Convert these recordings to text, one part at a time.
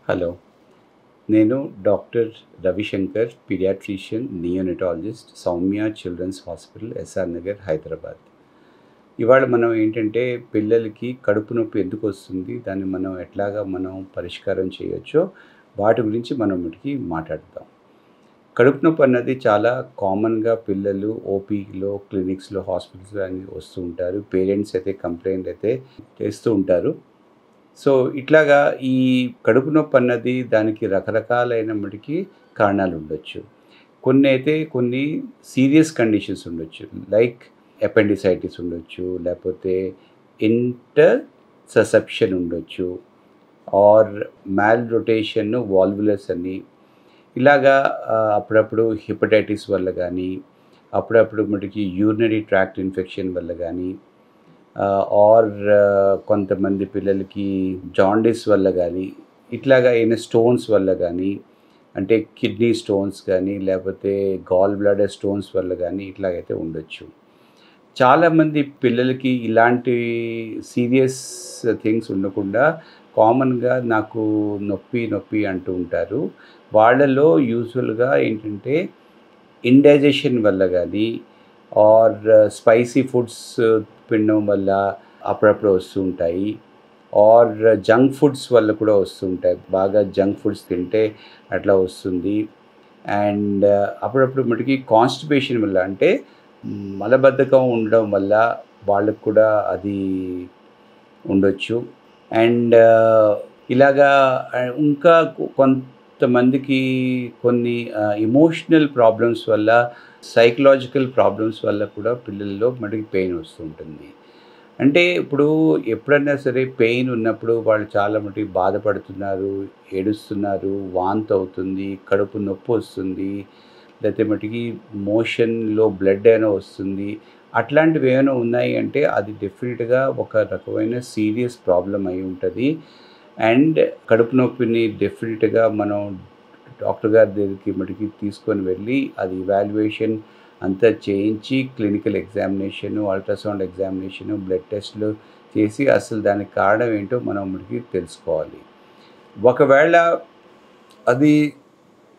Hello. నేను doctor Ravishankar, paediatrician, neonatologist, Soumya children's hospital, SR Nagar, Hyderabad. ఇవాళ మనం ఏంటంటే పిల్లలకి కడుపు నొప్పి ఎందుకు వస్తుంది, దాన్ని మనం ఎట్లాగా పరిష్కారం చేయొచ్చో వాటి గురించి మనం వీటికి మాట్లాడదాం. కడుపు నొప్పి అన్నది చాలా కామన్గా పిల్లలు ఓపీలో, క్లినిక్స్లో, హాస్పిటల్స్లో అన్ని వస్తూ ఉంటారు. పేరెంట్స్ అయితే కంప్లైంట్ అయితే చేస్తూ ఉంటారు. సో ఇట్లాగా ఈ కడుపు నొప్పి అన్నది దానికి రకరకాలైనప్పటికీ కారణాలు ఉండొచ్చు. కొన్ని సీరియస్ కండిషన్స్ ఉండొచ్చు. లైక్ అపెండిసైటిస్ ఉండొచ్చు, లేకపోతే ఇంటర్సెప్షన్ ఉండొచ్చు, ఆర్ మ్యాల్ రొటేషన్ వాల్వులస్ అని ఇలాగా అప్పుడప్పుడు హెపటైటిస్ వల్ల కానీ, అప్పుడప్పుడు మటుకి యూరినరీ ట్రాక్ట్ ఇన్ఫెక్షన్ వల్ల కానీ, ఆర్ కొంతమంది పిల్లలకి జాండీస్ వల్ల కానీ, ఇట్లాగా అయిన స్టోన్స్ వల్ల కానీ, అంటే కిడ్నీ స్టోన్స్ కానీ, లేకపోతే గాల్ బ్లాడర్ స్టోన్స్ వల్ల కానీ ఇట్లాగైతే ఉండొచ్చు. చాలామంది పిల్లలకి ఇలాంటి సీరియస్ థింగ్స్ ఉండకుండా కామన్గా నాకు నొప్పి నొప్పి అంటూ ఉంటారు. వాళ్ళలో యూజువల్గా ఏంటంటే ఇండైజెషన్ వల్ల కానీ, ఆర్ స్పైసీ ఫుడ్స్ తినడం వల్ల అప్పుడప్పుడు వస్తూ ఉంటాయి, ఆర్ జంక్ ఫుడ్స్ వల్ల కూడా వస్తుంటాయి. బాగా జంక్ ఫుడ్స్ తింటే అట్లా వస్తుంది. అండ్ అప్పుడప్పుడు మటుకి కాన్స్టిపేషన్ వల్ల, అంటే మలబద్ధకం ఉండడం వల్ల వాళ్ళకు కూడా అది ఉండొచ్చు. అండ్ ఇలాగా ఇంకా కొంతమందికి కొన్ని ఎమోషనల్ ప్రాబ్లమ్స్ వల్ల, సైకలాజికల్ ప్రాబ్లమ్స్ వల్ల కూడా పిల్లల్లో మటుకి పెయిన్ వస్తుంటుంది. అంటే ఇప్పుడు ఎప్పుడైనా సరే పెయిన్ ఉన్నప్పుడు వాళ్ళు చాలా మటుకు బాధపడుతున్నారు, ఏడుస్తున్నారు, వాంతి అవుతుంది, కడుపు నొప్పి వస్తుంది, లేకపోతే మటుకి మోషన్లో బ్లడ్ అయినా వస్తుంది. అట్లాంటివి ఏమైనా ఉన్నాయి అంటే అది డెఫినెట్గా ఒక రకమైన సీరియస్ ప్రాబ్లం అయి ఉంటుంది. అండ్ కడుపు నొప్పిని డెఫినెట్గా మనం డాక్టర్ గారి దగ్గరికి మటుకి తీసుకొని వెళ్ళి అది ఇవాల్యుయేషన్ అంతా చేయించి, clinical examination, ultrasound examination, blood టెస్ట్లు చేసి అసలు దానికి కారణం ఏంటో మనం మటుకి తెలుసుకోవాలి. ఒకవేళ అది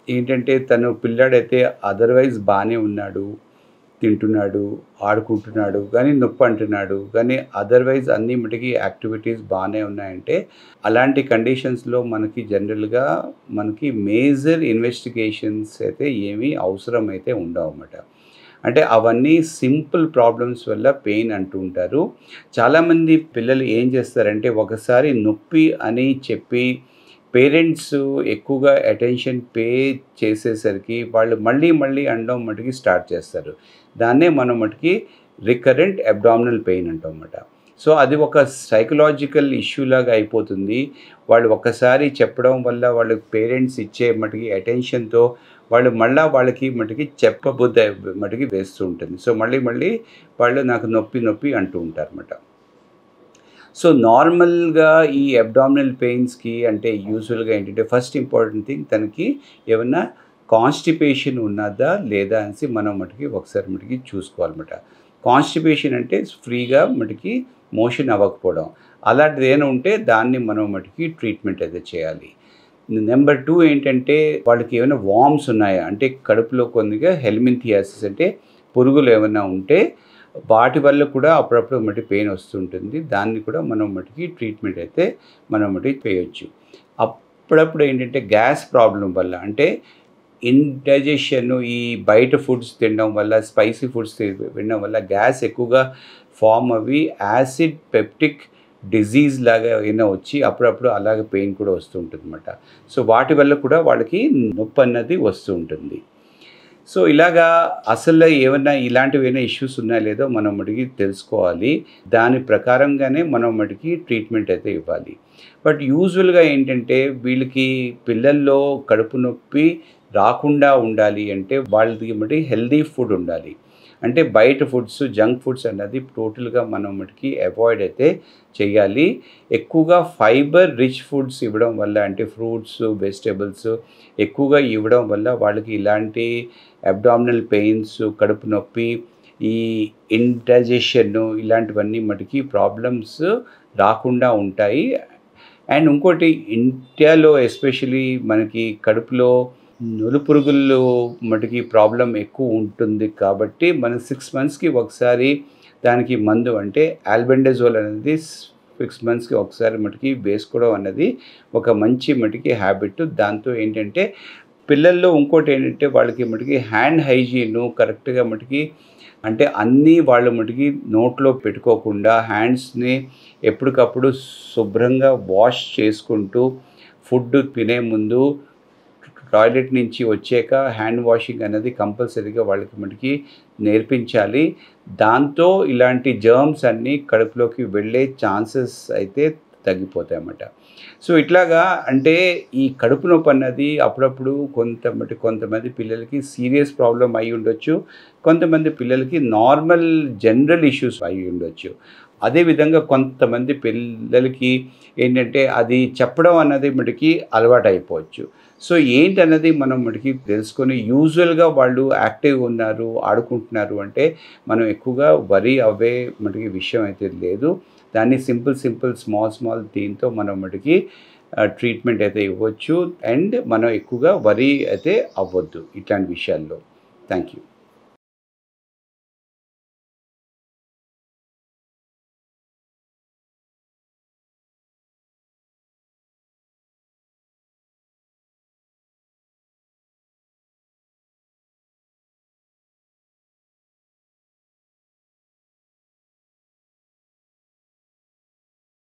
ఏంటంటే తను పిల్లాడైతే అదర్వైజ్ బాగానే ఉన్నాడు, తింటున్నాడు, ఆడుకుంటున్నాడు, కానీ నొప్పి అంటున్నాడు, కానీ అదర్వైజ్ అన్ని మటుకి యాక్టివిటీస్ బాగానే ఉన్నాయంటే అలాంటి కండిషన్స్లో మనకి జనరల్గా మేజర్ ఇన్వెస్టిగేషన్స్ అయితే ఏమీ అవసరం అయితే ఉండవు అన్నమాట. అంటే అవన్నీ సింపుల్ ప్రాబ్లమ్స్ వల్ల పెయిన్ అంటూ ఉంటారు. చాలామంది పిల్లలు ఏం చేస్తారంటే ఒకసారి నొప్పి అని చెప్పి పేరెంట్స్ ఎక్కువగా అటెన్షన్ పే చేసేసరికి వాళ్ళు మళ్ళీ అనడం మటుకి స్టార్ట్ చేస్తారు. దాన్నే మనం మటుకి రికరెంట్ అబ్డామినల్ పెయిన్ అంటాం అన్నమాట. సో అది ఒక సైకలాజికల్ ఇష్యూ లాగా అయిపోతుంది. వాళ్ళు ఒక్కసారి చెప్పడం వల్ల వాళ్ళు పేరెంట్స్ ఇచ్చే మటుకి అటెన్షన్తో వాళ్ళకి మటుకి చెప్పబుద్ధి మటుకి వేస్తూ ఉంటుంది. సో మళ్ళీ వాళ్ళు నాకు నొప్పి అంటూ ఉంటారు అన్నమాట. సో నార్మల్గా ఈ అబ్డామినల్ పెయిన్స్కి అంటే యూజువల్గా ఏంటంటే ఫస్ట్ ఇంపార్టెంట్ థింగ్ తనకి ఏమన్నా కాన్స్టిపేషన్ ఉన్నదా లేదా అనేసి మనం మటుకి ఒకసారి మటుకి చూసుకోవాలన్నమాట. కాన్స్టిపేషన్ అంటే ఫ్రీగా మటుకి మోషన్ అవ్వకపోవడం, అలాంటిది ఏమైనా ఉంటే దాన్ని మనం మటుకి ట్రీట్మెంట్ అయితే చేయాలి. నెంబర్ 2 ఏంటంటే వాళ్ళకి ఏమైనా వామ్స్ ఉన్నాయా, అంటే కడుపులో కొద్దిగా హెల్మింథియాసిస్ అంటే పురుగులు ఏమైనా ఉంటే వాటి వల్ల కూడా అప్పుడప్పుడు మటుకి పెయిన్ వస్తుంటుంది. దాన్ని కూడా మనం మటుకి ట్రీట్మెంట్ అయితే మనం మటుకి చేయొచ్చు. అప్పుడప్పుడు ఏంటంటే గ్యాస్ ప్రాబ్లం వల్ల, అంటే ఇండైజెషన్, ఈ బయట ఫుడ్స్ తినడం వల్ల, స్పైసీ ఫుడ్స్ తినడం వల్ల గ్యాస్ ఎక్కువగా ఫామ్ అవి యాసిడ్ పెప్టిక్ డిజీజ్ లాగా ఏమైనా వచ్చి అప్పుడప్పుడు అలాగే పెయిన్ కూడా వస్తూ ఉంటుంది అన్నమాట. సో వాటి వల్ల కూడా వాళ్ళకి నొప్పి అన్నది వస్తూ ఉంటుంది. సో ఇలాగా అసలు ఇలాంటివి ఇష్యూస్ ఉన్నాయో లేదో మనం మటుకి తెలుసుకోవాలి. దాని ప్రకారంగానే మనం మటుకి ట్రీట్మెంట్ అయితే ఇవ్వాలి. బట్ యూజువల్గా ఏంటంటే వీళ్ళకి పిల్లల్లో కడుపు నొప్పి రాకుండా ఉండాలి అంటే వాళ్ళకి మటుకి హెల్దీ ఫుడ్ ఉండాలి. అంటే బయట ఫుడ్స్, జంక్ ఫుడ్స్ అన్నది టోటల్గా మనం మటుకి అవాయిడ్ అయితే చేయాలి. ఎక్కువగా ఫైబర్ రిచ్ ఫుడ్స్ ఇవ్వడం వల్ల, అంటే ఫ్రూట్స్, వెజిటేబుల్స్ ఎక్కువగా ఇవ్వడం వల్ల వాళ్ళకి ఇలాంటి అబ్డామినల్ పెయిన్స్, కడుపు నొప్పి, ఈ ఇండైజెషన్ ఇలాంటివన్నీ మటుకి ప్రాబ్లమ్స్ రాకుండా ఉంటాయి. అండ్ ఇంకోటి ఇండియాలో ఎస్పెషలీ మనకి కడుపులో నులుపురుగులు మటుకి ప్రాబ్లం ఎక్కువ ఉంటుంది కాబట్టి మనం 6 మంత్స్కి ఒకసారి దానికి మందు అంటే ఆల్బెండజోల్ అనేది 6 మంత్స్కి ఒకసారి మటుకి వేసుకోవడం అన్నది ఒక మంచి మటుకి హ్యాబిట్. దాంతో ఏంటంటే పిల్లల్లో ఇంకోటి ఏంటంటే వాళ్ళకి మటుకి హ్యాండ్ హైజీను కరెక్ట్గా మటుకి అంటే అన్నీ వాళ్ళ మటుకి నోట్లో పెట్టుకోకుండా హ్యాండ్స్ని ఎప్పటికప్పుడు శుభ్రంగా వాష్ చేసుకుంటూ ఫుడ్ తినే ముందు టాయిలెట్ నుంచి వచ్చాక హ్యాండ్ వాషింగ్ అనేది కంపల్సరీగా వాళ్ళకి మటుకి నేర్పించాలి. దాంతో ఇలాంటి జర్మ్స్ అన్నీ కడుపులోకి వెళ్ళే ఛాన్సెస్ అయితే తగ్గిపోతాయి అన్నమాట. సో ఇట్లాగా అంటే ఈ కడుపు నొప్పి అన్నది అప్పుడప్పుడు కొంతమంది పిల్లలకి సీరియస్ ప్రాబ్లం అయి ఉండొచ్చు, కొంతమంది పిల్లలకి నార్మల్ జనరల్ ఇష్యూస్ అయి ఉండొచ్చు. అదేవిధంగా కొంతమంది పిల్లలకి ఏంటంటే అది చెప్పడం అన్నది మటుకి అలవాటు అయిపోవచ్చు. సో ఏంటన్నది మనం మటుకి తెలుసుకొని యూజువల్గా వాళ్ళు యాక్టివ్గా ఉన్నారు, ఆడుకుంటున్నారు అంటే మనం ఎక్కువగా వరీ అవ్వే మటుకి విషయం అయితే లేదు. దాన్ని సింపుల్ స్మాల్ దీంతో మనం మటుకి ట్రీట్మెంట్ అయితే ఇవ్వచ్చు. అండ్ మనం ఎక్కువగా వరీ అయితే అవ్వద్దు ఇట్లాంటి విషయాల్లో. Thank you.